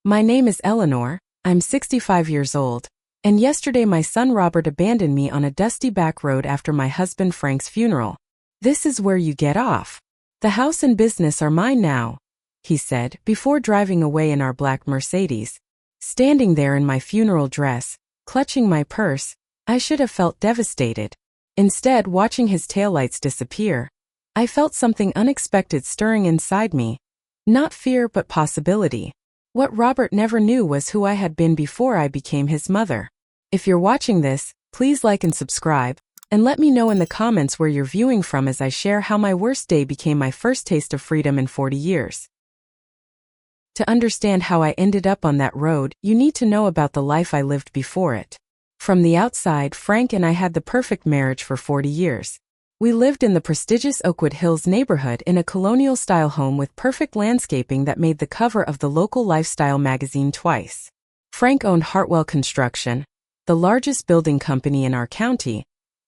My name is Eleanor, I'm 65 years old, and yesterday my son Robert abandoned me on a dusty back road after my husband Frank's funeral. This is where you get off. The house and business are mine now, he said, before driving away in our black Mercedes. Standing there in my funeral dress, clutching my purse, I should have felt devastated. Instead, watching his taillights disappear, I felt something unexpected stirring inside me. Not fear but possibility. What Robert never knew was who I had been before I became his mother. If you're watching this, please like and subscribe, and let me know in the comments where you're viewing from as I share how my worst day became my first taste of freedom in 40 years. To understand how I ended up on that road, you need to know about the life I lived before it. From the outside, Frank and I had the perfect marriage for 40 years. We lived in the prestigious Oakwood Hills neighborhood in a colonial-style home with perfect landscaping that made the cover of the local lifestyle magazine twice. Frank owned Hartwell Construction, the largest building company in our county,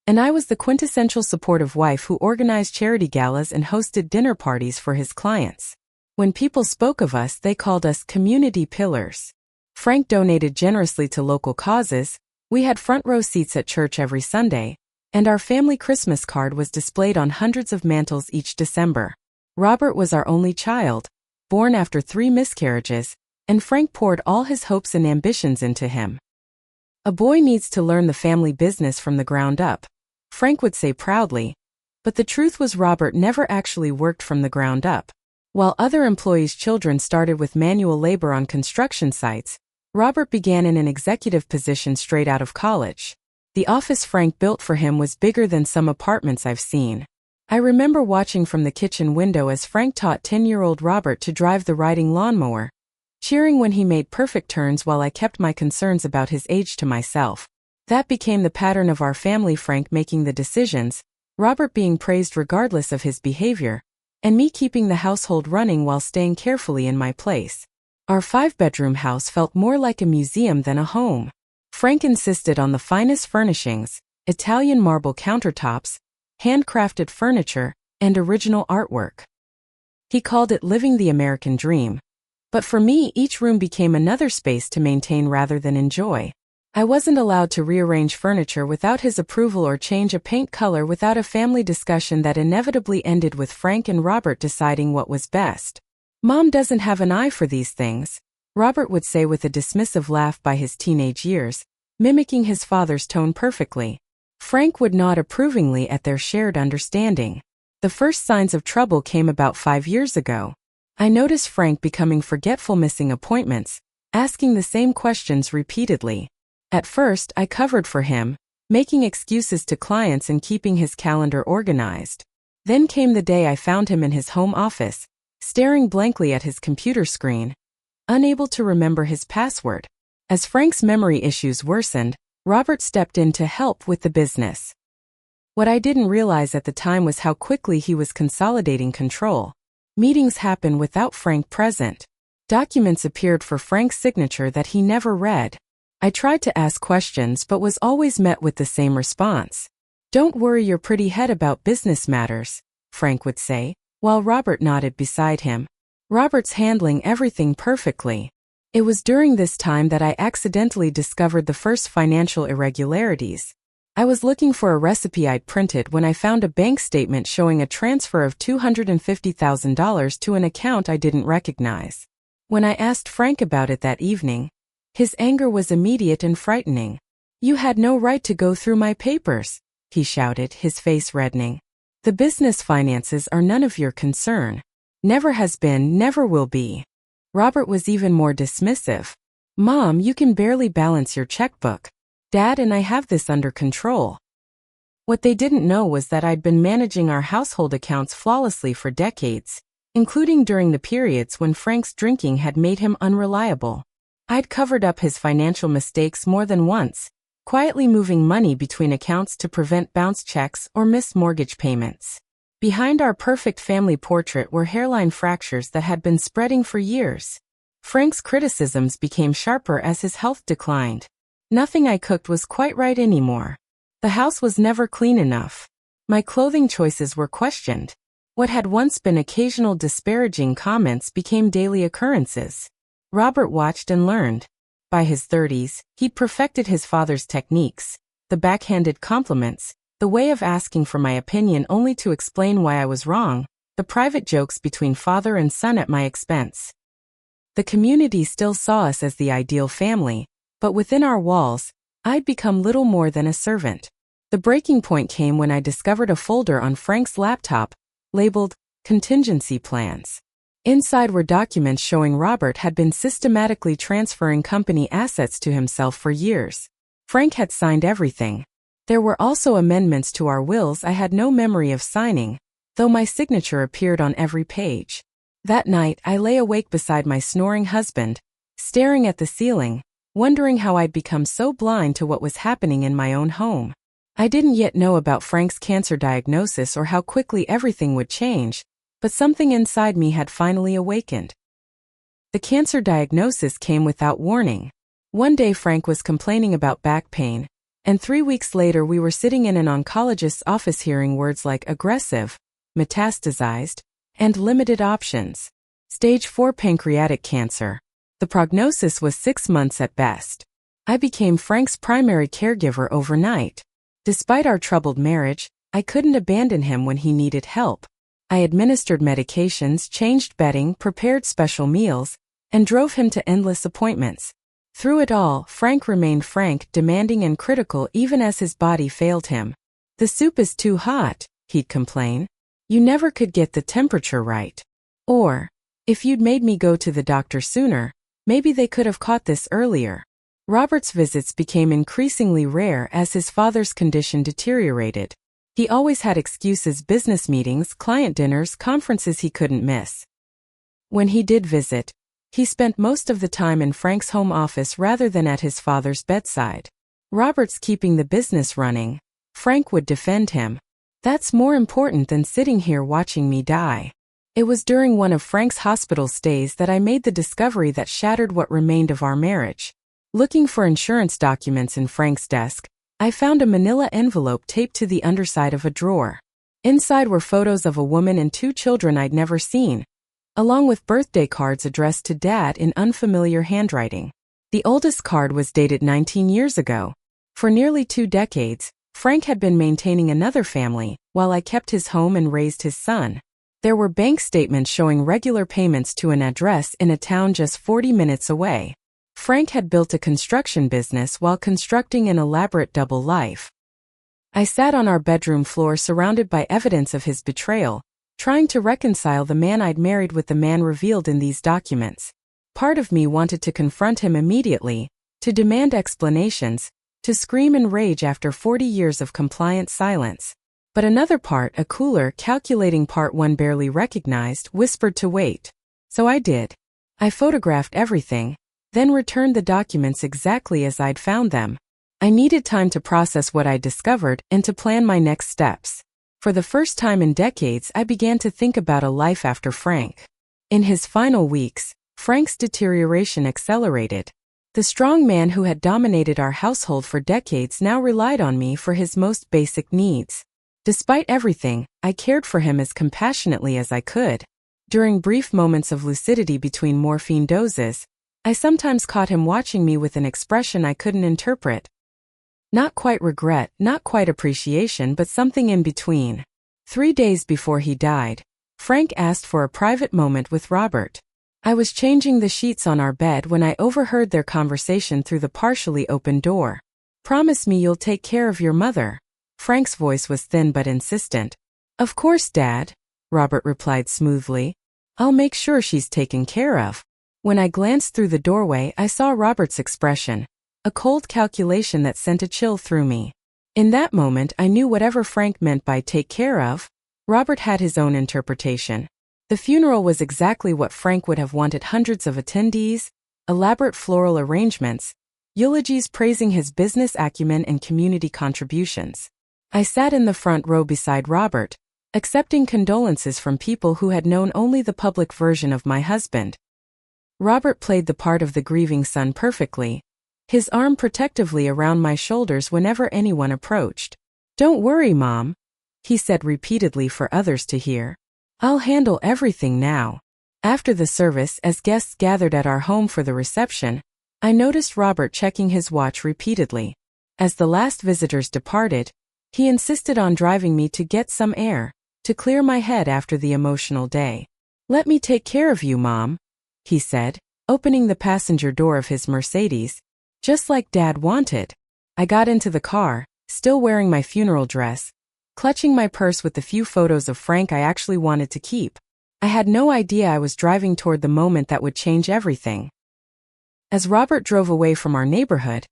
and I was the quintessential supportive wife who organized charity galas and hosted dinner parties for his clients. When people spoke of us, they called us community pillars. Frank donated generously to local causes, we had front row seats at church every Sunday, and our family Christmas card was displayed on hundreds of mantles each December. Robert was our only child, born after 3 miscarriages, and Frank poured all his hopes and ambitions into him. A boy needs to learn the family business from the ground up, Frank would say proudly, but the truth was Robert never actually worked from the ground up. While other employees' children started with manual labor on construction sites, Robert began in an executive position straight out of college. The office Frank built for him was bigger than some apartments I've seen. I remember watching from the kitchen window as Frank taught 10-year-old Robert to drive the riding lawnmower, cheering when he made perfect turns while I kept my concerns about his age to myself. That became the pattern of our family, Frank making the decisions, Robert being praised regardless of his behavior, and me keeping the household running while staying carefully in my place. Our 5-bedroom house felt more like a museum than a home. Frank insisted on the finest furnishings, Italian marble countertops, handcrafted furniture, and original artwork. He called it living the American dream. But for me, each room became another space to maintain rather than enjoy. I wasn't allowed to rearrange furniture without his approval or change a paint color without a family discussion that inevitably ended with Frank and Robert deciding what was best. Mom doesn't have an eye for these things, Robert would say with a dismissive laugh by his teenage years, mimicking his father's tone perfectly. Frank would nod approvingly at their shared understanding. The first signs of trouble came about 5 years ago. I noticed Frank becoming forgetful, missing appointments, asking the same questions repeatedly. At first, I covered for him, making excuses to clients and keeping his calendar organized. Then came the day I found him in his home office, staring blankly at his computer screen, unable to remember his password. As Frank's memory issues worsened, Robert stepped in to help with the business. What I didn't realize at the time was how quickly he was consolidating control. Meetings happened without Frank present. Documents appeared for Frank's signature that he never read. I tried to ask questions but was always met with the same response. "Don't worry your pretty head about business matters," Frank would say, while Robert nodded beside him. Robert's handling everything perfectly. It was during this time that I accidentally discovered the first financial irregularities. I was looking for a recipe I'd printed when I found a bank statement showing a transfer of $250,000 to an account I didn't recognize. When I asked Frank about it that evening, his anger was immediate and frightening. "You had no right to go through my papers," he shouted, his face reddening. "The business finances are none of your concern. Never has been, never will be." Robert was even more dismissive. "Mom, you can barely balance your checkbook. Dad and I have this under control." What they didn't know was that I'd been managing our household accounts flawlessly for decades, including during the periods when Frank's drinking had made him unreliable. I'd covered up his financial mistakes more than once, quietly moving money between accounts to prevent bounce checks or missed mortgage payments. Behind our perfect family portrait were hairline fractures that had been spreading for years. Frank's criticisms became sharper as his health declined. Nothing I cooked was quite right anymore. The house was never clean enough. My clothing choices were questioned. What had once been occasional disparaging comments became daily occurrences. Robert watched and learned. By his 30s, he'd perfected his father's techniques, the backhanded compliments, the way of asking for my opinion only to explain why I was wrong, the private jokes between father and son at my expense. The community still saw us as the ideal family, but within our walls, I'd become little more than a servant. The breaking point came when I discovered a folder on Frank's laptop, labeled contingency plans. Inside were documents showing Robert had been systematically transferring company assets to himself for years. Frank had signed everything. There were also amendments to our wills I had no memory of signing, though my signature appeared on every page. That night, I lay awake beside my snoring husband, staring at the ceiling, wondering how I'd become so blind to what was happening in my own home. I didn't yet know about Frank's cancer diagnosis or how quickly everything would change, but something inside me had finally awakened. The cancer diagnosis came without warning. One day Frank was complaining about back pain, and 3 weeks later we were sitting in an oncologist's office hearing words like aggressive, metastasized, and limited options. Stage 4 pancreatic cancer. The prognosis was 6 months at best. I became Frank's primary caregiver overnight. Despite our troubled marriage, I couldn't abandon him when he needed help. I administered medications, changed bedding, prepared special meals, and drove him to endless appointments. Through it all, Frank remained Frank, demanding and critical even as his body failed him. "The soup is too hot," he'd complain. "You never could get the temperature right." Or, "If you'd made me go to the doctor sooner, maybe they could have caught this earlier." Robert's visits became increasingly rare as his father's condition deteriorated. He always had excuses: business meetings, client dinners, conferences he couldn't miss. When he did visit, he spent most of the time in Frank's home office rather than at his father's bedside. "Robert's keeping the business running," Frank would defend him. "That's more important than sitting here watching me die." It was during one of Frank's hospital stays that I made the discovery that shattered what remained of our marriage. Looking for insurance documents in Frank's desk, I found a manila envelope taped to the underside of a drawer. Inside were photos of a woman and 2 children I'd never seen, along with birthday cards addressed to Dad in unfamiliar handwriting. The oldest card was dated 19 years ago. For nearly 2 decades, Frank had been maintaining another family, while I kept his home and raised his son. There were bank statements showing regular payments to an address in a town just 40 minutes away. Frank had built a construction business while constructing an elaborate double life. I sat on our bedroom floor surrounded by evidence of his betrayal, trying to reconcile the man I'd married with the man revealed in these documents. Part of me wanted to confront him immediately, to demand explanations, to scream in rage after 40 years of compliant silence. But another part, a cooler, calculating part one barely recognized, whispered to wait. So I did. I photographed everything, then returned the documents exactly as I'd found them. I needed time to process what I'd discovered and to plan my next steps. For the first time in decades, I began to think about a life after Frank. In his final weeks, Frank's deterioration accelerated. The strong man who had dominated our household for decades now relied on me for his most basic needs. Despite everything, I cared for him as compassionately as I could. During brief moments of lucidity between morphine doses, I sometimes caught him watching me with an expression I couldn't interpret. Not quite regret, not quite appreciation, but something in between. 3 days before he died, Frank asked for a private moment with Robert. I was changing the sheets on our bed when I overheard their conversation through the partially open door. "Promise me you'll take care of your mother." Frank's voice was thin but insistent. "Of course, Dad," Robert replied smoothly. "I'll make sure she's taken care of." When I glanced through the doorway, I saw Robert's expression, a cold calculation that sent a chill through me. In that moment, I knew whatever Frank meant by "take care of," Robert had his own interpretation. The funeral was exactly what Frank would have wanted: hundreds of attendees, elaborate floral arrangements, eulogies praising his business acumen and community contributions. I sat in the front row beside Robert, accepting condolences from people who had known only the public version of my husband. Robert played the part of the grieving son perfectly, his arm protectively around my shoulders whenever anyone approached. "Don't worry, Mom," he said repeatedly for others to hear. "I'll handle everything now." After the service, as guests gathered at our home for the reception, I noticed Robert checking his watch repeatedly. As the last visitors departed, he insisted on driving me to get some air, to clear my head after the emotional day. "Let me take care of you, Mom," he said, opening the passenger door of his Mercedes, just like Dad wanted. I got into the car, still wearing my funeral dress, clutching my purse with the few photos of Frank I actually wanted to keep. I had no idea I was driving toward the moment that would change everything. As Robert drove away from our neighborhood,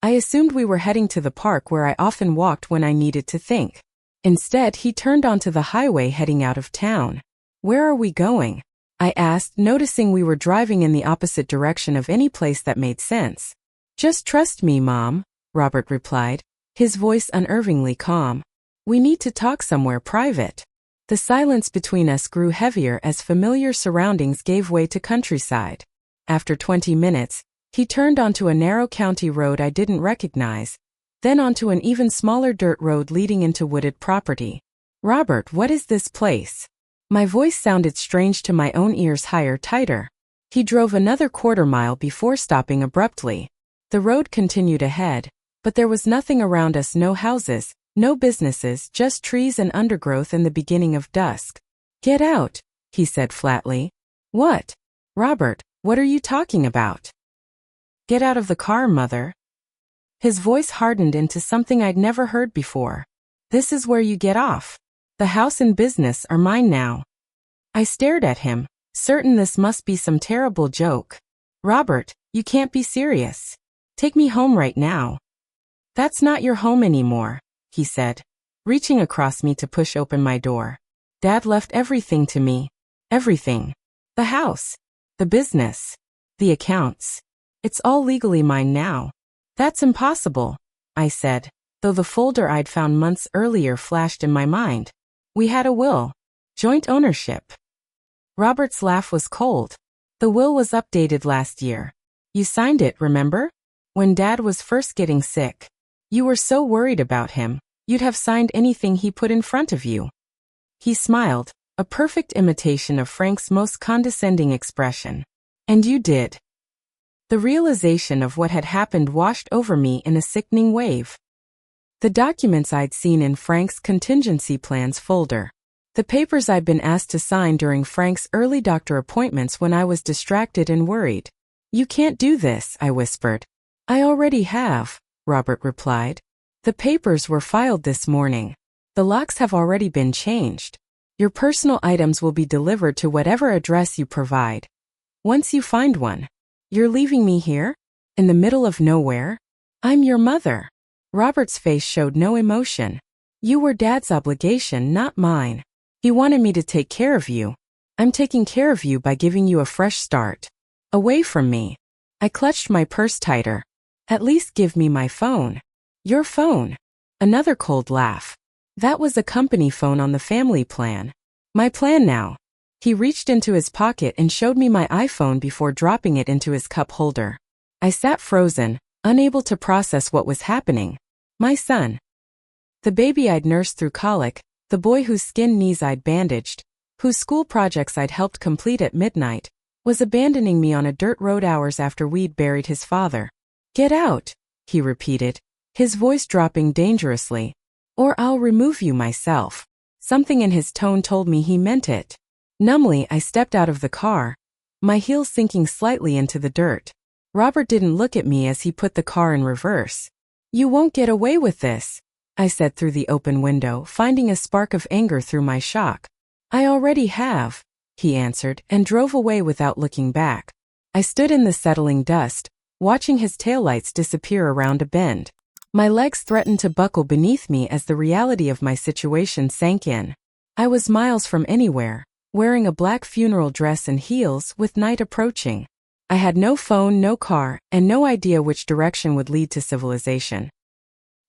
I assumed we were heading to the park where I often walked when I needed to think. Instead, he turned onto the highway heading out of town. "Where are we going?" I asked, noticing we were driving in the opposite direction of any place that made sense. "Just trust me, Mom," Robert replied, his voice unnervingly calm. "We need to talk somewhere private." The silence between us grew heavier as familiar surroundings gave way to countryside. After 20 minutes, he turned onto a narrow county road I didn't recognize, then onto an even smaller dirt road leading into wooded property. "Robert, what is this place?" My voice sounded strange to my own ears, higher, tighter. He drove another quarter-mile before stopping abruptly. The road continued ahead, but there was nothing around us, no houses, no businesses, just trees and undergrowth in the beginning of dusk. "Get out," he said flatly. "What?" "Robert, what are you talking about?" "Get out of the car, Mother." His voice hardened into something I'd never heard before. "This is where you get off. The house and business are mine now." I stared at him, certain this must be some terrible joke. "Robert, you can't be serious. Take me home right now." "That's not your home anymore," he said, reaching across me to push open my door. "Dad left everything to me. Everything. The house. The business. The accounts. It's all legally mine now." "That's impossible," I said, though the folder I'd found months earlier flashed in my mind. "We had a will. Joint ownership." Robert's laugh was cold. "The will was updated last year. You signed it, remember? When Dad was first getting sick. You were so worried about him, you'd have signed anything he put in front of you." He smiled, a perfect imitation of Frank's most condescending expression. "And you did." The realization of what had happened washed over me in a sickening wave. The documents I'd seen in Frank's contingency plans folder. The papers I'd been asked to sign during Frank's early doctor appointments when I was distracted and worried. "You can't do this," I whispered. "I already have," Robert replied. "The papers were filed this morning. The locks have already been changed. Your personal items will be delivered to whatever address you provide. Once you find one. You're leaving me here? In the middle of nowhere? I'm your mother." Robert's face showed no emotion. "You were Dad's obligation, not mine. He wanted me to take care of you. I'm taking care of you by giving you a fresh start. Away from me." I clutched my purse tighter. "At least give me my phone." "Your phone?" Another cold laugh. "That was a company phone on the family plan. My plan now." He reached into his pocket and showed me my iPhone before dropping it into his cup holder. I sat frozen, unable to process what was happening. My son. The baby I'd nursed through colic, the boy whose skinned knees I'd bandaged, whose school projects I'd helped complete at midnight, was abandoning me on a dirt road hours after we'd buried his father. "Get out," he repeated, his voice dropping dangerously. "Or I'll remove you myself." Something in his tone told me he meant it. Numbly, I stepped out of the car, my heels sinking slightly into the dirt. Robert didn't look at me as he put the car in reverse. "You won't get away with this," I said through the open window, finding a spark of anger through my shock. "I already have," he answered, and drove away without looking back. I stood in the settling dust, watching his taillights disappear around a bend. My legs threatened to buckle beneath me as the reality of my situation sank in. I was miles from anywhere, wearing a black funeral dress and heels, with night approaching. I had no phone, no car, and no idea which direction would lead to civilization.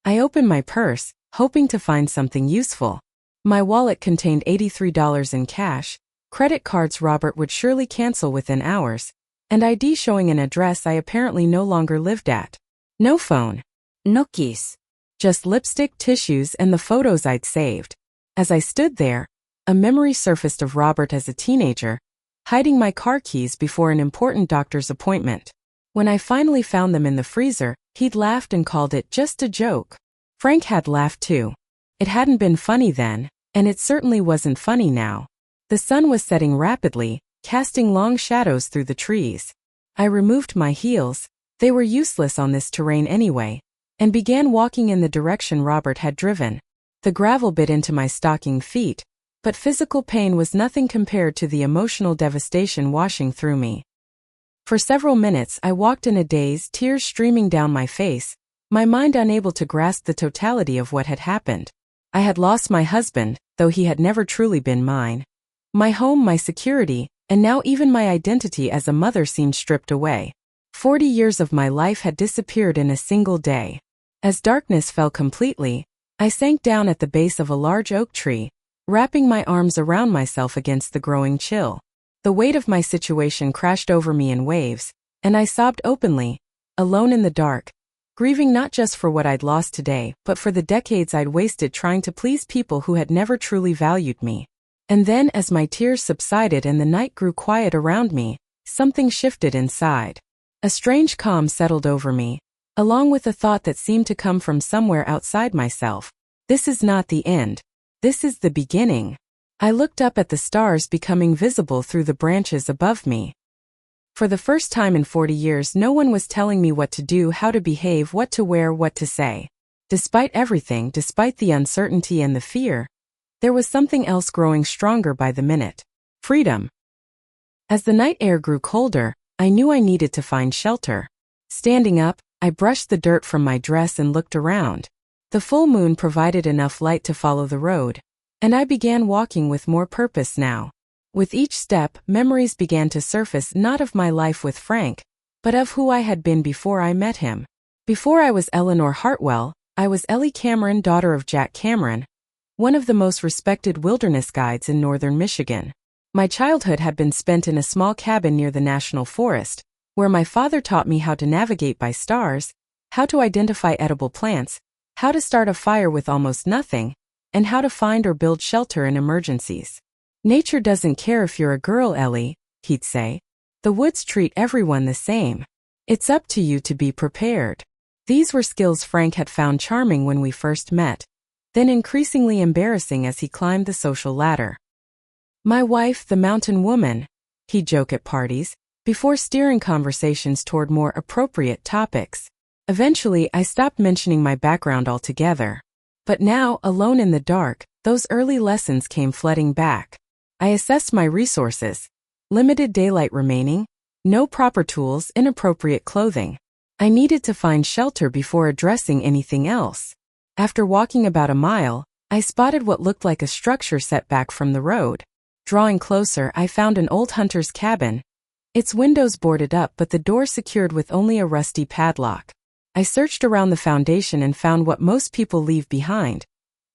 I opened my purse, hoping to find something useful. My wallet contained $83 in cash, credit cards Robert would surely cancel within hours, and ID showing an address I apparently no longer lived at. No phone. No keys. Just lipstick, tissues, and the photos I'd saved. As I stood there, a memory surfaced of Robert as a teenager, hiding my car keys before an important doctor's appointment. When I finally found them in the freezer, he'd laughed and called it just a joke. Frank had laughed too. It hadn't been funny then, and it certainly wasn't funny now. The sun was setting rapidly, casting long shadows through the trees. I removed my heels, they were useless on this terrain anyway, and began walking in the direction Robert had driven. The gravel bit into my stocking feet, but physical pain was nothing compared to the emotional devastation washing through me. For several minutes I walked in a daze, tears streaming down my face, my mind unable to grasp the totality of what had happened. I had lost my husband, though he had never truly been mine. My home, my security, and now even my identity as a mother seemed stripped away. 40 years of my life had disappeared in a single day. As darkness fell completely, I sank down at the base of a large oak tree, wrapping my arms around myself against the growing chill. The weight of my situation crashed over me in waves, and I sobbed openly, alone in the dark, grieving not just for what I'd lost today, but for the decades I'd wasted trying to please people who had never truly valued me. And then, as my tears subsided and the night grew quiet around me, something shifted inside. A strange calm settled over me, along with a thought that seemed to come from somewhere outside myself. This is not the end. This is the beginning. I looked up at the stars becoming visible through the branches above me. For the first time in 40 years, no one was telling me what to do, how to behave, what to wear, what to say. Despite everything, despite the uncertainty and the fear, there was something else growing stronger by the minute. Freedom. As the night air grew colder, I knew I needed to find shelter. Standing up, I brushed the dirt from my dress and looked around. The full moon provided enough light to follow the road, and I began walking with more purpose now. With each step, memories began to surface, not of my life with Frank, but of who I had been before I met him. Before I was Eleanor Hartwell, I was Ellie Cameron, daughter of Jack Cameron, one of the most respected wilderness guides in northern Michigan. My childhood had been spent in a small cabin near the National Forest, where my father taught me how to navigate by stars, how to identify edible plants, how to start a fire with almost nothing, and how to find or build shelter in emergencies. Nature doesn't care if you're a girl, Ellie, he'd say. The woods treat everyone the same. It's up to you to be prepared. These were skills Frank had found charming when we first met, then increasingly embarrassing as he climbed the social ladder. My wife, the mountain woman, he'd joke at parties, before steering conversations toward more appropriate topics. Eventually, I stopped mentioning my background altogether. But now, alone in the dark, those early lessons came flooding back. I assessed my resources. Limited daylight remaining, no proper tools, inappropriate clothing. I needed to find shelter before addressing anything else. After walking about a mile, I spotted what looked like a structure set back from the road. Drawing closer, I found an old hunter's cabin. Its windows boarded up but the door secured with only a rusty padlock. I searched around the foundation and found what most people leave behind.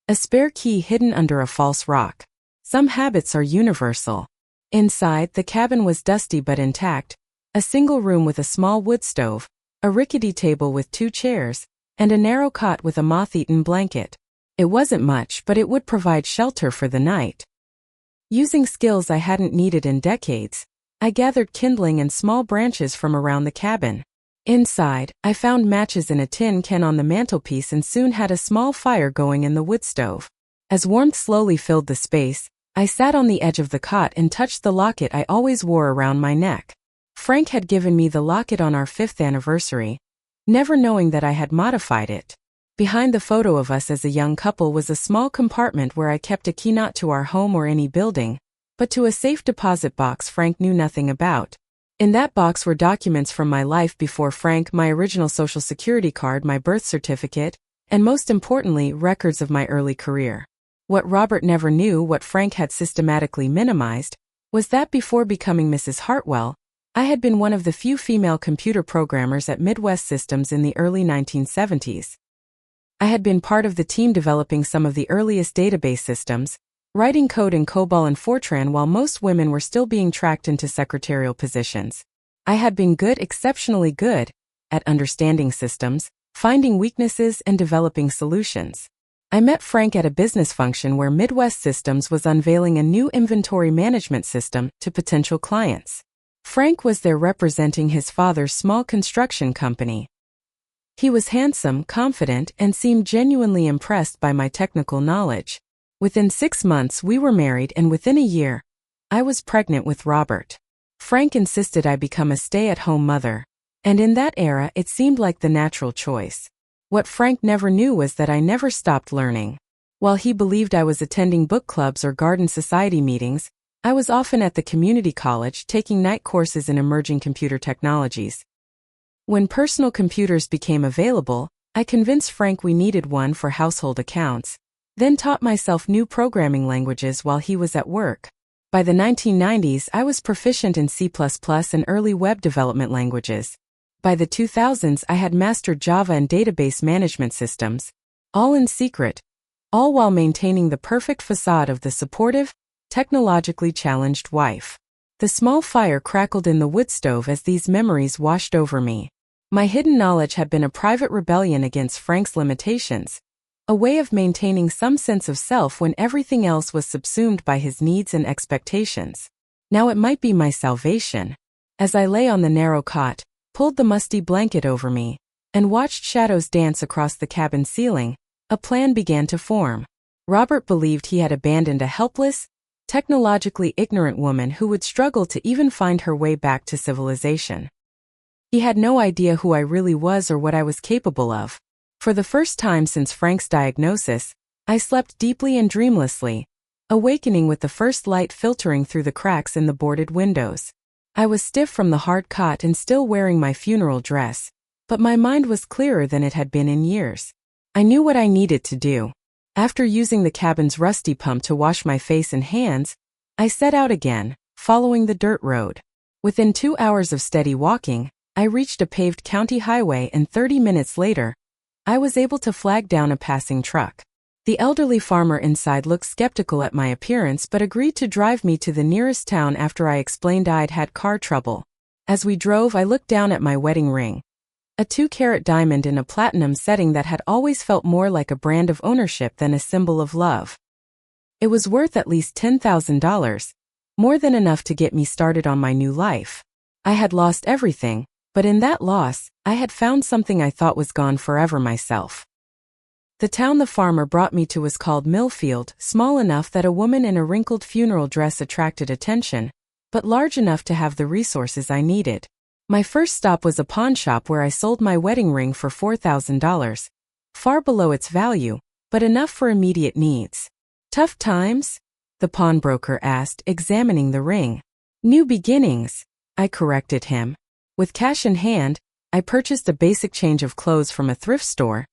A spare key hidden under a false rock. Some habits are universal. Inside, the cabin was dusty but intact. A single room with a small wood stove, a rickety table with 2 chairs, and a narrow cot with a moth-eaten blanket. It wasn't much, but it would provide shelter for the night. Using skills I hadn't needed in decades, I gathered kindling and small branches from around the cabin. Inside, I found matches in a tin can on the mantelpiece and soon had a small fire going in the wood stove. As warmth slowly filled the space, I sat on the edge of the cot and touched the locket I always wore around my neck. Frank had given me the locket on our 5th anniversary, never knowing that I had modified it. Behind the photo of us as a young couple was a small compartment where I kept a key not to our home or any building, but to a safe deposit box Frank knew nothing about. In that box were documents from my life before Frank, my original social security card, my birth certificate, and most importantly, records of my early career. What Robert never knew, what Frank had systematically minimized, was that before becoming Mrs. Hartwell, I had been one of the few female computer programmers at Midwest Systems in the early 1970s. I had been part of the team developing some of the earliest database systems, writing code in COBOL and Fortran while most women were still being tracked into secretarial positions. I had been good, exceptionally good, at understanding systems, finding weaknesses and developing solutions. I met Frank at a business function where Midwest Systems was unveiling a new inventory management system to potential clients. Frank was there representing his father's small construction company. He was handsome, confident, and seemed genuinely impressed by my technical knowledge. Within 6 months we were married, and within a year, I was pregnant with Robert. Frank insisted I become a stay-at-home mother, and in that era it seemed like the natural choice. What Frank never knew was that I never stopped learning. While he believed I was attending book clubs or garden society meetings, I was often at the community college taking night courses in emerging computer technologies. When personal computers became available, I convinced Frank we needed one for household accounts, then taught myself new programming languages while he was at work. By the 1990s, I was proficient in C++ and early web development languages. By the 2000s, I had mastered Java and database management systems, all in secret, all while maintaining the perfect facade of the supportive, technologically challenged wife. The small fire crackled in the wood stove as these memories washed over me. My hidden knowledge had been a private rebellion against Frank's limitations, a way of maintaining some sense of self when everything else was subsumed by his needs and expectations. Now it might be my salvation. As I lay on the narrow cot, pulled the musty blanket over me, and watched shadows dance across the cabin ceiling, a plan began to form. Robert believed he had abandoned a helpless, technologically ignorant woman who would struggle to even find her way back to civilization. He had no idea who I really was or what I was capable of. For the first time since Frank's diagnosis, I slept deeply and dreamlessly, awakening with the first light filtering through the cracks in the boarded windows. I was stiff from the hard cot and still wearing my funeral dress, but my mind was clearer than it had been in years. I knew what I needed to do. After using the cabin's rusty pump to wash my face and hands, I set out again, following the dirt road. Within 2 hours of steady walking, I reached a paved county highway, and 30 minutes later, I was able to flag down a passing truck. The elderly farmer inside looked skeptical at my appearance but agreed to drive me to the nearest town after I explained I'd had car trouble. As we drove, I looked down at my wedding ring, a 2-carat diamond in a platinum setting that had always felt more like a brand of ownership than a symbol of love. It was worth at least $10,000, more than enough to get me started on my new life. I had lost everything, but in that loss, I had found something I thought was gone forever: myself. The town the farmer brought me to was called Millfield, small enough that a woman in a wrinkled funeral dress attracted attention, but large enough to have the resources I needed. My first stop was a pawn shop where I sold my wedding ring for $4,000, far below its value, but enough for immediate needs. Tough times? The pawnbroker asked, examining the ring. New beginnings, I corrected him. With cash in hand, I purchased a basic change of clothes from a thrift store,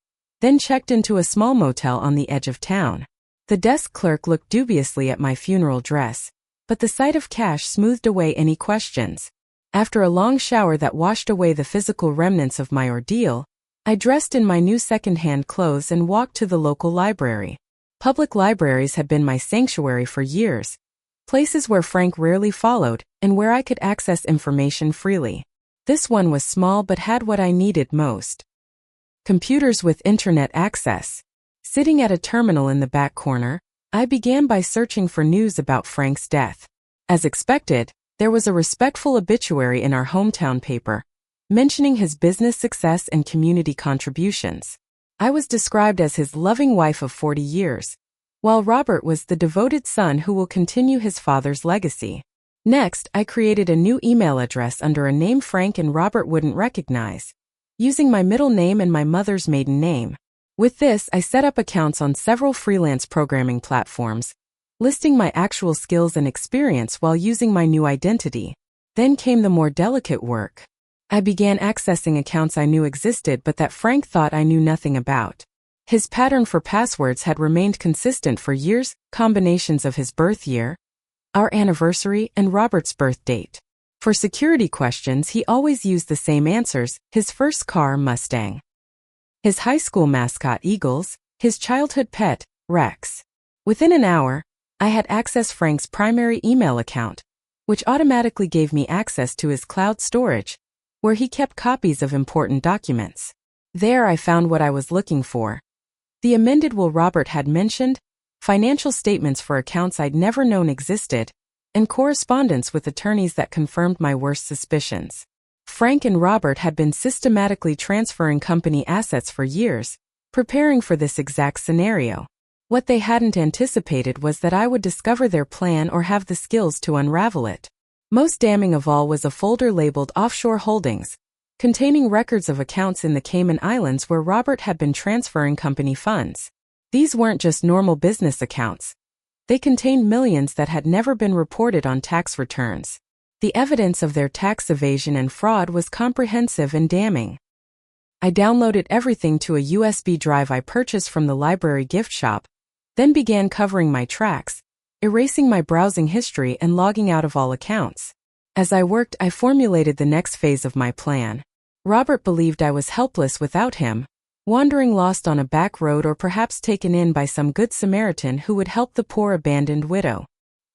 then checked into a small motel on the edge of town. The desk clerk looked dubiously at my funeral dress, but the sight of cash smoothed away any questions. After a long shower that washed away the physical remnants of my ordeal, I dressed in my new second-hand clothes and walked to the local library. Public libraries had been my sanctuary for years, places where Frank rarely followed and where I could access information freely. This one was small but had what I needed most: computers with internet access. Sitting at a terminal in the back corner, I began by searching for news about Frank's death. As expected, there was a respectful obituary in our hometown paper, mentioning his business success and community contributions. I was described as his loving wife of 40 years, while Robert was the devoted son who will continue his father's legacy. Next, I created a new email address under a name Frank and Robert wouldn't recognize, using my middle name and my mother's maiden name. With this, I set up accounts on several freelance programming platforms, listing my actual skills and experience while using my new identity. Then came the more delicate work. I began accessing accounts I knew existed but that Frank thought I knew nothing about. His pattern for passwords had remained consistent for years: combinations of his birth year, our anniversary, and Robert's birth date. For security questions, he always used the same answers: his first car, Mustang; his high school mascot, Eagles; his childhood pet, Rex. Within an hour, I had accessed Frank's primary email account, which automatically gave me access to his cloud storage, where he kept copies of important documents. There I found what I was looking for: The amended will Robert had mentioned, financial statements for accounts I'd never known existed, and correspondence with attorneys that confirmed my worst suspicions. Frank and Robert had been systematically transferring company assets for years, preparing for this exact scenario. What they hadn't anticipated was that I would discover their plan or have the skills to unravel it. Most damning of all was a folder labeled Offshore Holdings, containing records of accounts in the Cayman Islands where Robert had been transferring company funds. These weren't just normal business accounts. They contained millions that had never been reported on tax returns. The evidence of their tax evasion and fraud was comprehensive and damning. I downloaded everything to a USB drive I purchased from the library gift shop, then began covering my tracks, erasing my browsing history and logging out of all accounts. As I worked, I formulated the next phase of my plan. Robert believed I was helpless without him, wandering lost on a back road or perhaps taken in by some good Samaritan who would help the poor abandoned widow.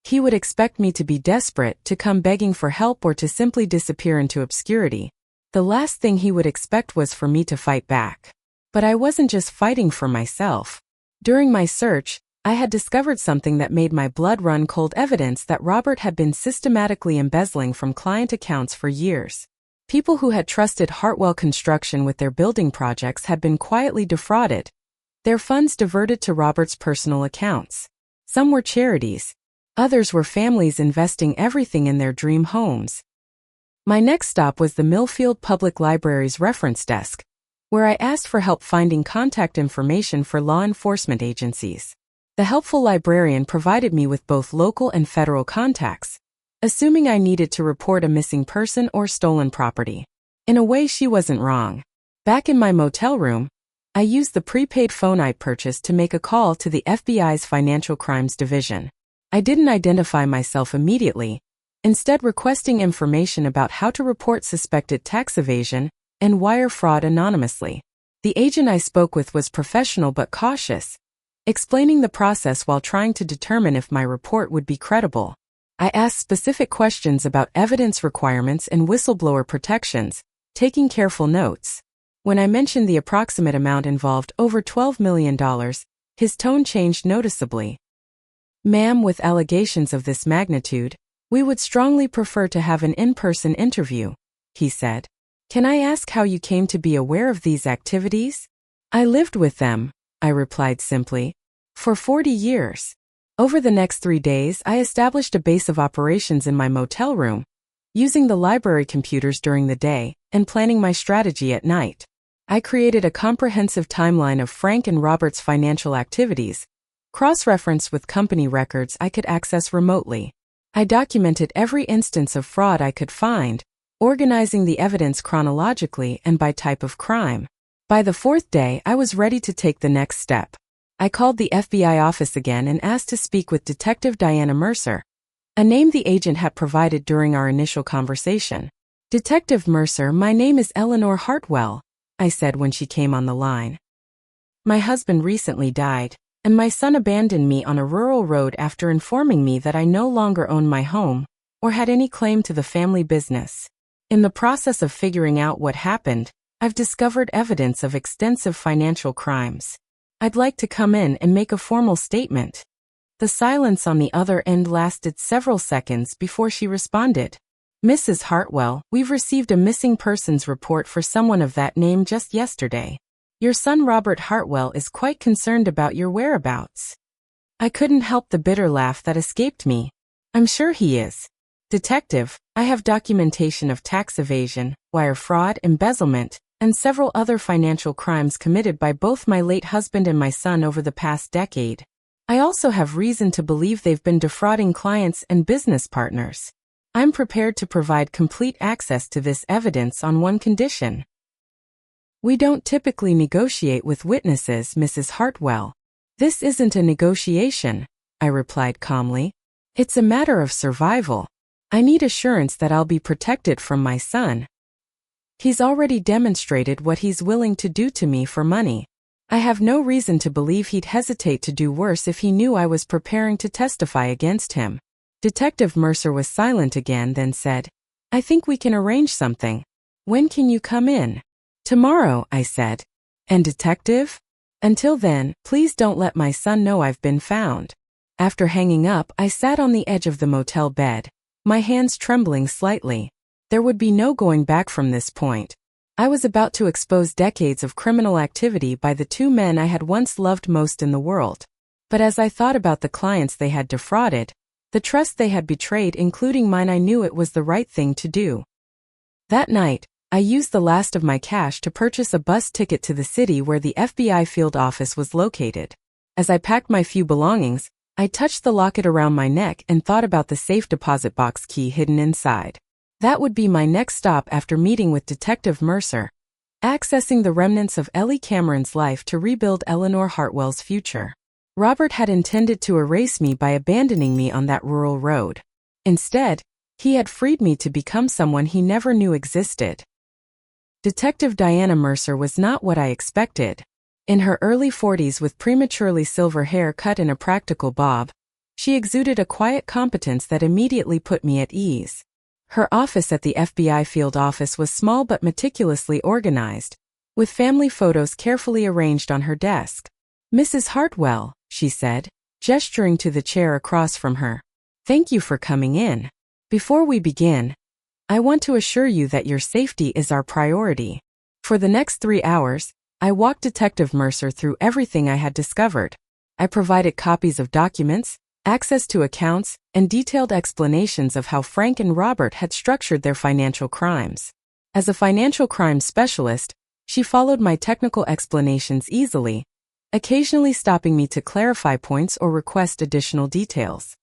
He would expect me to be desperate, to come begging for help, or to simply disappear into obscurity. The last thing he would expect was for me to fight back. But I wasn't just fighting for myself. During my search, I had discovered something that made my blood run cold: evidence that Robert had been systematically embezzling from client accounts for years. People who had trusted Hartwell Construction with their building projects had been quietly defrauded, their funds diverted to Robert's personal accounts. Some were charities. Others were families investing everything in their dream homes. My next stop was the Millfield Public Library's reference desk, where I asked for help finding contact information for law enforcement agencies. The helpful librarian provided me with both local and federal contacts, assuming I needed to report a missing person or stolen property. In a way, she wasn't wrong. Back in my motel room, I used the prepaid phone I'd purchased to make a call to the FBI's Financial Crimes Division. I didn't identify myself immediately, instead requesting information about how to report suspected tax evasion and wire fraud anonymously. The agent I spoke with was professional but cautious, explaining the process while trying to determine if my report would be credible. I asked specific questions about evidence requirements and whistleblower protections, taking careful notes. When I mentioned the approximate amount involved, over $12 million, his tone changed noticeably. "Ma'am, with allegations of this magnitude, we would strongly prefer to have an in-person interview," he said. "Can I ask how you came to be aware of these activities?" "I lived with them," I replied simply, "for 40 years. Over the next 3 days, I established a base of operations in my motel room, using the library computers during the day and planning my strategy at night. I created a comprehensive timeline of Frank and Robert's financial activities, cross-referenced with company records I could access remotely. I documented every instance of fraud I could find, organizing the evidence chronologically and by type of crime. By the 4th day, I was ready to take the next step. I called the FBI office again and asked to speak with Detective Diana Mercer, a name the agent had provided during our initial conversation. "Detective Mercer, my name is Eleanor Hartwell," I said when she came on the line. "My husband recently died, and my son abandoned me on a rural road after informing me that I no longer owned my home or had any claim to the family business. In the process of figuring out what happened, I've discovered evidence of extensive financial crimes. I'd like to come in and make a formal statement." The silence on the other end lasted several seconds before she responded. "Mrs. Hartwell, we've received a missing persons report for someone of that name just yesterday. Your son Robert Hartwell is quite concerned about your whereabouts." I couldn't help the bitter laugh that escaped me. "I'm sure he is. Detective, I have documentation of tax evasion, wire fraud, embezzlement, and several other financial crimes committed by both my late husband and my son over the past decade. I also have reason to believe they've been defrauding clients and business partners. I'm prepared to provide complete access to this evidence on one condition." "We don't typically negotiate with witnesses, Mrs. Hartwell." "This isn't a negotiation," I replied calmly. "It's a matter of survival. I need assurance that I'll be protected from my son. He's already demonstrated what he's willing to do to me for money. I have no reason to believe he'd hesitate to do worse if he knew I was preparing to testify against him." Detective Mercer was silent again, then said, "I think we can arrange something. When can you come in?" "Tomorrow," I said. "And detective?" Until then, please don't let my son know I've been found." After hanging up, I sat on the edge of the motel bed, my hands trembling slightly. There would be no going back from this point. I was about to expose decades of criminal activity by the two men I had once loved most in the world. But as I thought about the clients they had defrauded, the trust they had betrayed, including mine, I knew it was the right thing to do. That night, I used the last of my cash to purchase a bus ticket to the city where the FBI field office was located. As I packed my few belongings, I touched the locket around my neck and thought about the safe deposit box key hidden inside. That would be my next stop after meeting with Detective Mercer, accessing the remnants of Ellie Cameron's life to rebuild Eleanor Hartwell's future. Robert had intended to erase me by abandoning me on that rural road. Instead, he had freed me to become someone he never knew existed. Detective Diana Mercer was not what I expected. In her early 40s with prematurely silver hair cut in a practical bob, she exuded a quiet competence that immediately put me at ease. Her office at the FBI field office was small but meticulously organized, with family photos carefully arranged on her desk. "Mrs. Hartwell," she said, gesturing to the chair across from her. "Thank you for coming in. Before we begin, I want to assure you that your safety is our priority." For the next 3 hours, I walked Detective Mercer through everything I had discovered. I provided copies of documents, access to accounts, and detailed explanations of how Frank and Robert had structured their financial crimes. As a financial crimes specialist, she followed my technical explanations easily, occasionally stopping me to clarify points or request additional details.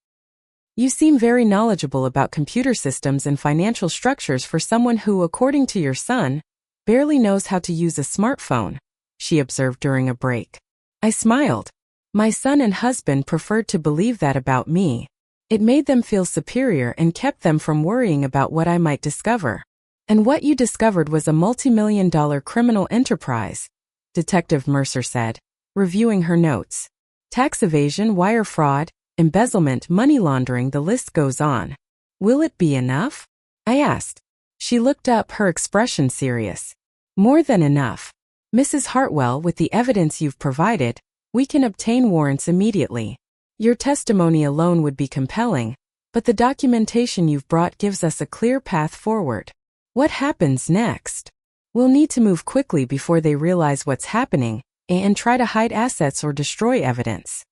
"You seem very knowledgeable about computer systems and financial structures for someone who, according to your son, barely knows how to use a smartphone," she observed during a break. I smiled. My son and husband preferred to believe that about me. It made them feel superior and kept them from worrying about what I might discover. "And what you discovered was a multi-million-dollar criminal enterprise," Detective Mercer said, reviewing her notes. "Tax evasion, wire fraud, embezzlement, money laundering, the list goes on. Will it be enough?" I asked. She looked up, her expression serious. "More than enough. Mrs. Hartwell, with the evidence you've provided, we can obtain warrants immediately. Your testimony alone would be compelling, but the documentation you've brought gives us a clear path forward. What happens next? We'll need to move quickly before they realize what's happening and try to hide assets or destroy evidence.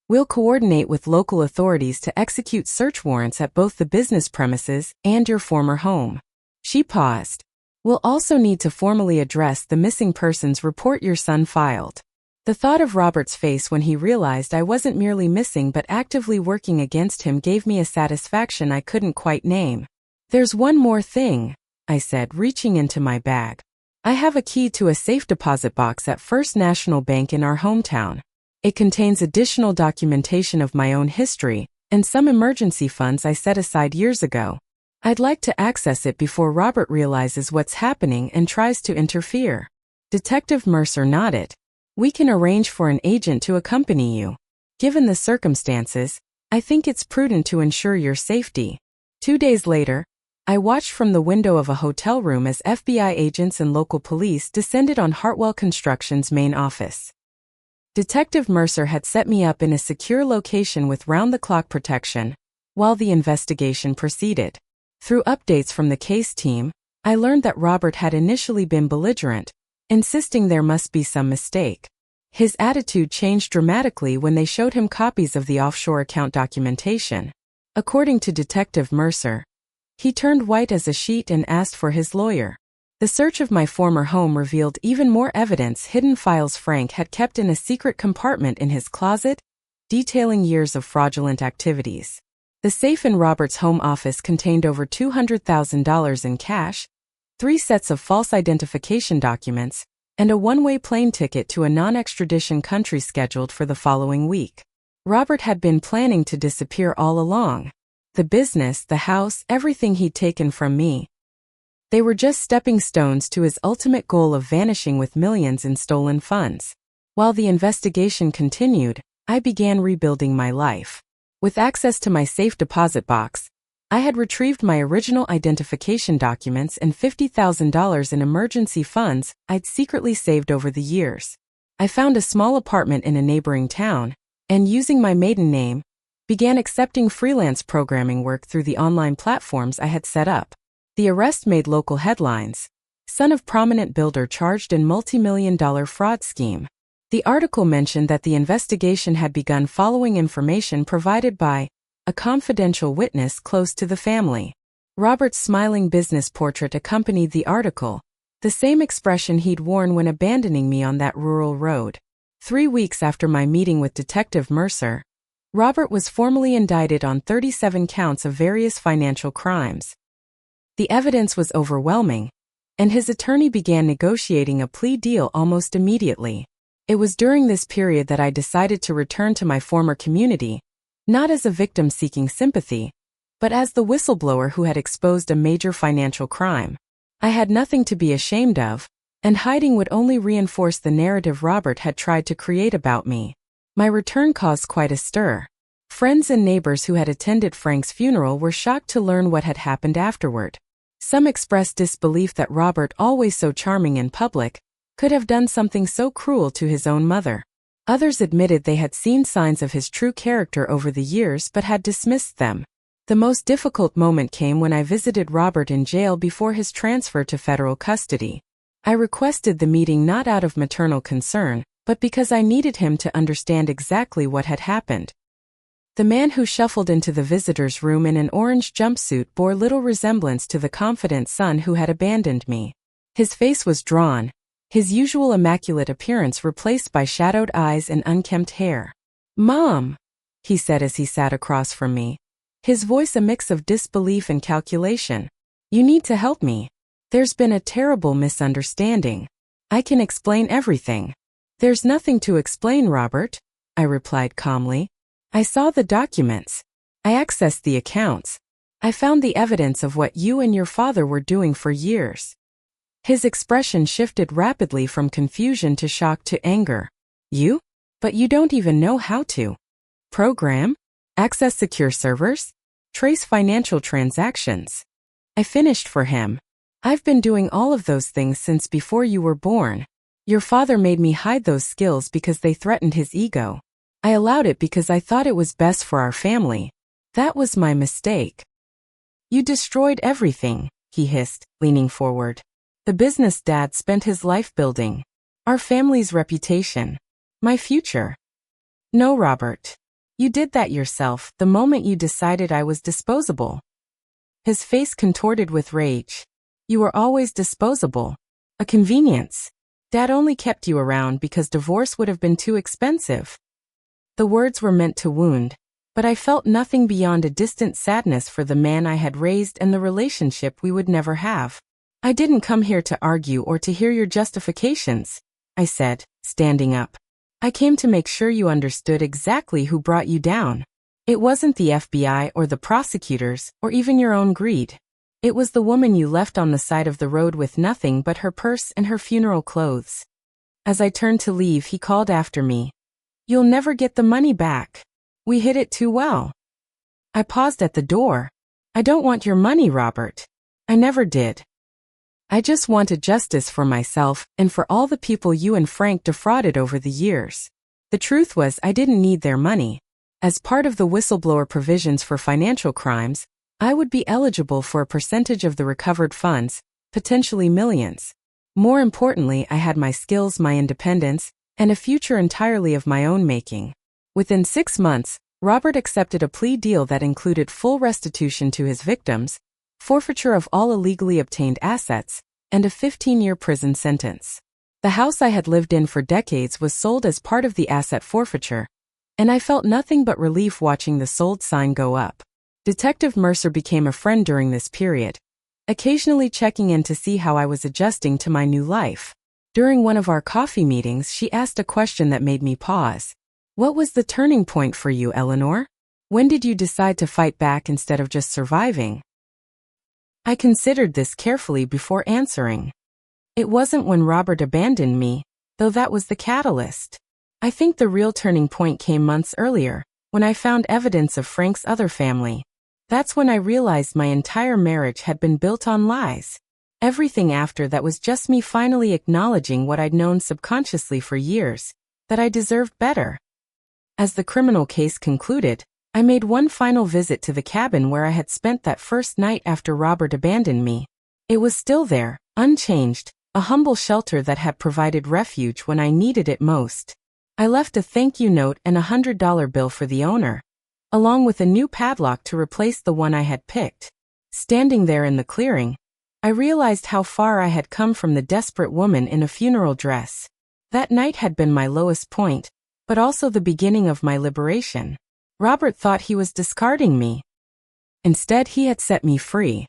We'll coordinate with local authorities to execute search warrants at both the business premises and your former home." She paused. "We'll also need to formally address the missing persons report your son filed." The thought of Robert's face when he realized I wasn't merely missing but actively working against him gave me a satisfaction I couldn't quite name. "There's one more thing," I said, reaching into my bag. "I have a key to a safe deposit box at First National Bank in our hometown. It contains additional documentation of my own history and some emergency funds I set aside years ago. I'd like to access it before Robert realizes what's happening and tries to interfere." Detective Mercer nodded. "We can arrange for an agent to accompany you. Given the circumstances, I think it's prudent to ensure your safety." 2 days later, I watched from the window of a hotel room as FBI agents and local police descended on Hartwell Construction's main office. Detective Mercer had set me up in a secure location with round-the-clock protection while the investigation proceeded. Through updates from the case team, I learned that Robert had initially been belligerent, insisting there must be some mistake. His attitude changed dramatically when they showed him copies of the offshore account documentation. According to Detective Mercer, he turned white as a sheet and asked for his lawyer. The search of my former home revealed even more evidence: hidden files Frank had kept in a secret compartment in his closet, detailing years of fraudulent activities. The safe in Robert's home office contained over $200,000 in cash, 3 sets of false identification documents, and a one-way plane ticket to a non-extradition country scheduled for the following week. Robert had been planning to disappear all along. The business, the house, everything he'd taken from me. They were just stepping stones to his ultimate goal of vanishing with millions in stolen funds. While the investigation continued, I began rebuilding my life. With access to my safe deposit box, I had retrieved my original identification documents and $50,000 in emergency funds I'd secretly saved over the years. I found a small apartment in a neighboring town, and using my maiden name, began accepting freelance programming work through the online platforms I had set up. The arrest made local headlines. Son of prominent builder charged in multi-million-dollar fraud scheme. The article mentioned that the investigation had begun following information provided by a confidential witness close to the family. Robert's smiling business portrait accompanied the article, the same expression he'd worn when abandoning me on that rural road. 3 weeks after my meeting with Detective Mercer, Robert was formally indicted on 37 counts of various financial crimes. The evidence was overwhelming, and his attorney began negotiating a plea deal almost immediately. It was during this period that I decided to return to my former community, not as a victim seeking sympathy, but as the whistleblower who had exposed a major financial crime. I had nothing to be ashamed of, and hiding would only reinforce the narrative Robert had tried to create about me. My return caused quite a stir. Friends and neighbors who had attended Frank's funeral were shocked to learn what had happened afterward. Some expressed disbelief that Robert, always so charming in public, could have done something so cruel to his own mother. Others admitted they had seen signs of his true character over the years but had dismissed them. The most difficult moment came when I visited Robert in jail before his transfer to federal custody. I requested the meeting not out of maternal concern, but because I needed him to understand exactly what had happened. The man who shuffled into the visitor's room in an orange jumpsuit bore little resemblance to the confident son who had abandoned me. His face was drawn, his usual immaculate appearance replaced by shadowed eyes and unkempt hair. "Mom," he said as he sat across from me, his voice a mix of disbelief and calculation. "You need to help me. There's been a terrible misunderstanding. I can explain everything." "There's nothing to explain, Robert," I replied calmly. "I saw the documents. I accessed the accounts. I found the evidence of what you and your father were doing for years." His expression shifted rapidly from confusion to shock to anger. "You? But you don't even know how to program, access secure servers, trace financial transactions." I finished for him. "I've been doing all of those things since before you were born. Your father made me hide those skills because they threatened his ego. I allowed it because I thought it was best for our family. That was my mistake." "You destroyed everything," he hissed, leaning forward. "The business Dad spent his life building. Our family's reputation. My future." "No, Robert. You did that yourself the moment you decided I was disposable." His face contorted with rage. "You were always disposable. A convenience. Dad only kept you around because divorce would have been too expensive." The words were meant to wound, but I felt nothing beyond a distant sadness for the man I had raised and the relationship we would never have. "I didn't come here to argue or to hear your justifications," I said, standing up. "I came to make sure you understood exactly who brought you down. It wasn't the FBI or the prosecutors or even your own greed. It was the woman you left on the side of the road with nothing but her purse and her funeral clothes." As I turned to leave, he called after me, "You'll never get the money back. We hid it too well." I paused at the door. "I don't want your money, Robert. I never did. I just wanted justice for myself and for all the people you and Frank defrauded over the years." The truth was, I didn't need their money. As part of the whistleblower provisions for financial crimes, I would be eligible for a percentage of the recovered funds, potentially millions. More importantly, I had my skills, my independence, and a future entirely of my own making. Within 6 months, Robert accepted a plea deal that included full restitution to his victims, forfeiture of all illegally obtained assets, and a 15-year prison sentence. The house I had lived in for decades was sold as part of the asset forfeiture, and I felt nothing but relief watching the sold sign go up. Detective Mercer became a friend during this period, occasionally checking in to see how I was adjusting to my new life. During one of our coffee meetings, she asked a question that made me pause. "What was the turning point for you, Eleanor? When did you decide to fight back instead of just surviving?" I considered this carefully before answering. It wasn't when Robert abandoned me, though that was the catalyst. I think the real turning point came months earlier, when I found evidence of Frank's other family. That's when I realized my entire marriage had been built on lies. Everything after that was just me finally acknowledging what I'd known subconsciously for years, that I deserved better. As the criminal case concluded, I made one final visit to the cabin where I had spent that first night after Robert abandoned me. It was still there, unchanged, a humble shelter that had provided refuge when I needed it most. I left a thank you note and $100 bill for the owner, along with a new padlock to replace the one I had picked. Standing there in the clearing, I realized how far I had come from the desperate woman in a funeral dress. That night had been my lowest point, but also the beginning of my liberation. Robert thought he was discarding me. Instead, he had set me free.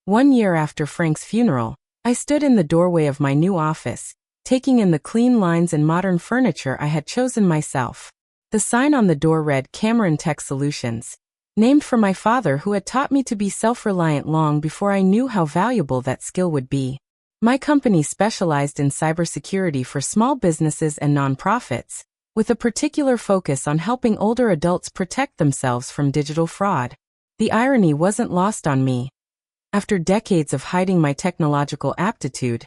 1 year after Frank's funeral, I stood in the doorway of my new office, taking in the clean lines and modern furniture I had chosen myself. The sign on the door read Cameron Tech Solutions, named for my father who had taught me to be self-reliant long before I knew how valuable that skill would be. My company specialized in cybersecurity for small businesses and nonprofits, with a particular focus on helping older adults protect themselves from digital fraud. The irony wasn't lost on me. After decades of hiding my technological aptitude,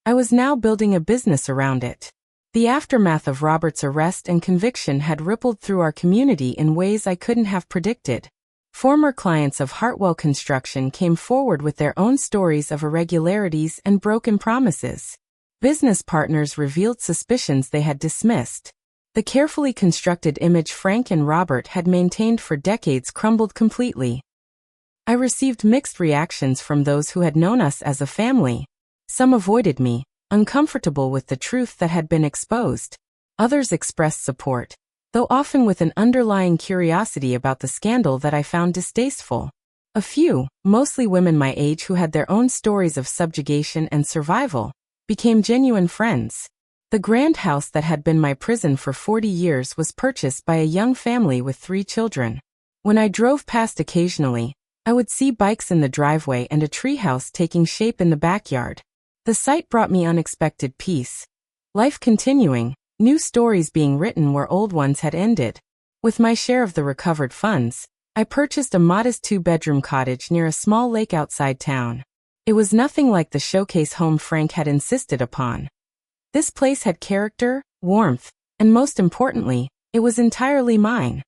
I was now building a business around it. The aftermath of Robert's arrest and conviction had rippled through our community in ways I couldn't have predicted. Former clients of Hartwell Construction came forward with their own stories of irregularities and broken promises. Business partners revealed suspicions they had dismissed. The carefully constructed image Frank and Robert had maintained for decades crumbled completely. I received mixed reactions from those who had known us as a family. Some avoided me, uncomfortable with the truth that had been exposed. Others expressed support, though often with an underlying curiosity about the scandal that I found distasteful. A few, mostly women my age who had their own stories of subjugation and survival, became genuine friends. The grand house that had been my prison for 40 years was purchased by a young family with 3 children. When I drove past occasionally, I would see bikes in the driveway and a treehouse taking shape in the backyard. The sight brought me unexpected peace. Life continuing, new stories being written where old ones had ended. With my share of the recovered funds, I purchased a modest 2-bedroom cottage near a small lake outside town. It was nothing like the showcase home Frank had insisted upon. This place had character, warmth, and most importantly, it was entirely mine.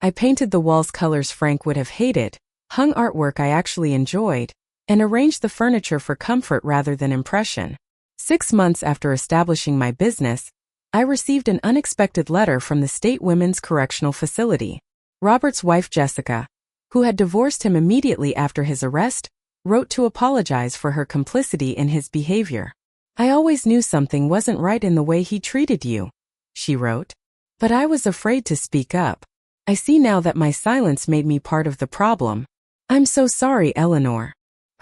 I painted the walls colors Frank would have hated, hung artwork I actually enjoyed, and arranged the furniture for comfort rather than impression. 6 months after establishing my business, I received an unexpected letter from the State Women's Correctional Facility. Robert's wife Jessica, who had divorced him immediately after his arrest, wrote to apologize for her complicity in his behavior. "I always knew something wasn't right in the way he treated you," she wrote. "But I was afraid to speak up. I see now that my silence made me part of the problem. I'm so sorry, Eleanor."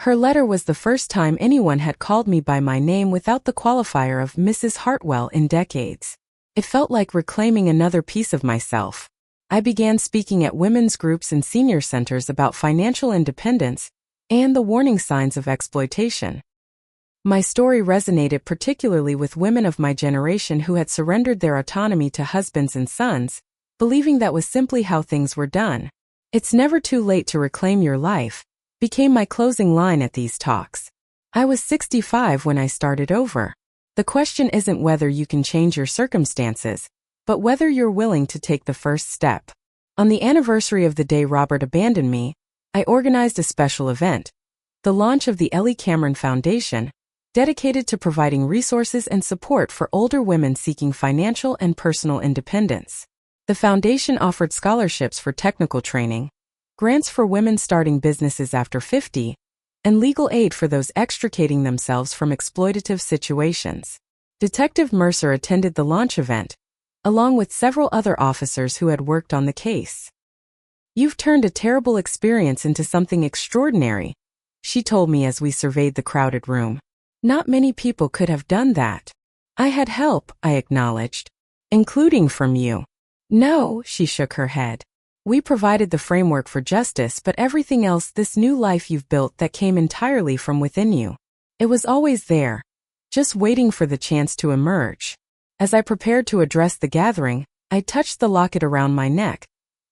Her letter was the first time anyone had called me by my name without the qualifier of Mrs. Hartwell in decades. It felt like reclaiming another piece of myself. I began speaking at women's groups and senior centers about financial independence and the warning signs of exploitation. My story resonated particularly with women of my generation who had surrendered their autonomy to husbands and sons, believing that was simply how things were done. "It's never too late to reclaim your life," became my closing line at these talks. I was 65 when I started over. The question isn't whether you can change your circumstances, but whether you're willing to take the first step. On the anniversary of the day Robert abandoned me, I organized a special event, the launch of the Ellie Cameron Foundation, dedicated to providing resources and support for older women seeking financial and personal independence. The foundation offered scholarships for technical training, grants for women starting businesses after 50, and legal aid for those extricating themselves from exploitative situations. Detective Mercer attended the launch event, along with several other officers who had worked on the case. "You've turned a terrible experience into something extraordinary," she told me as we surveyed the crowded room. "Not many people could have done that." "I had help," I acknowledged. "Including from you." "No," she shook her head. "We provided the framework for justice, but everything else, this new life you've built, that came entirely from within you. It was always there, just waiting for the chance to emerge." As I prepared to address the gathering, I touched the locket around my neck,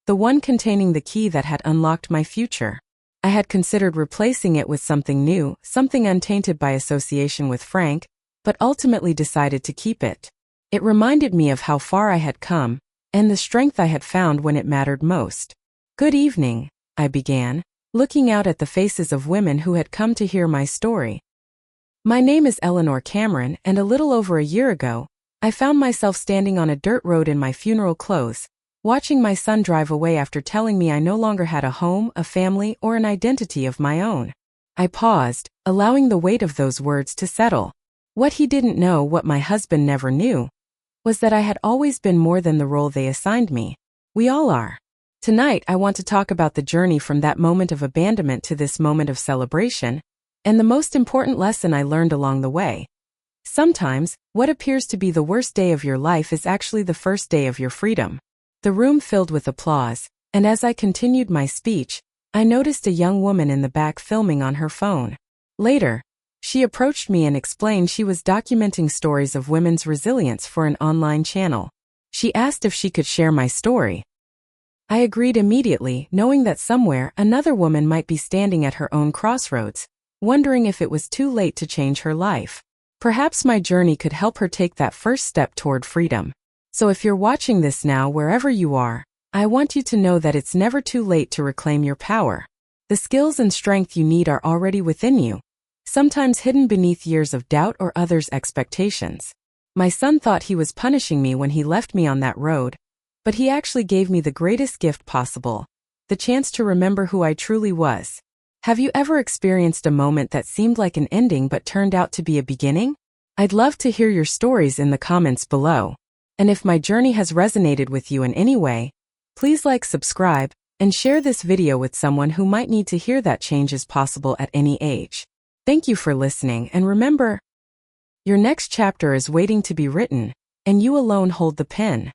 the one containing the key that had unlocked my future. I had considered replacing it with something new, something untainted by association with Frank, but ultimately decided to keep it. It reminded me of how far I had come, and the strength I had found when it mattered most. "Good evening," I began, looking out at the faces of women who had come to hear my story. "My name is Eleanor Cameron, and a little over a year ago, I found myself standing on a dirt road in my funeral clothes, watching my son drive away after telling me I no longer had a home, a family, or an identity of my own." I paused, allowing the weight of those words to settle. What he didn't know, what my husband never knew, was that I had always been more than the role they assigned me. We all are. Tonight, I want to talk about the journey from that moment of abandonment to this moment of celebration, and the most important lesson I learned along the way. Sometimes, what appears to be the worst day of your life is actually the first day of your freedom. The room filled with applause, and as I continued my speech, I noticed a young woman in the back filming on her phone. Later, she approached me and explained she was documenting stories of women's resilience for an online channel. She asked if she could share my story. I agreed immediately, knowing that somewhere another woman might be standing at her own crossroads, wondering if it was too late to change her life. Perhaps my journey could help her take that first step toward freedom. So if you're watching this now, wherever you are, I want you to know that it's never too late to reclaim your power. The skills and strength you need are already within you, sometimes hidden beneath years of doubt or others' expectations. My son thought he was punishing me when he left me on that road, but he actually gave me the greatest gift possible, the chance to remember who I truly was. Have you ever experienced a moment that seemed like an ending but turned out to be a beginning? I'd love to hear your stories in the comments below. And if my journey has resonated with you in any way, please like, subscribe, and share this video with someone who might need to hear that change is possible at any age. Thank you for listening, and remember, your next chapter is waiting to be written, and you alone hold the pen.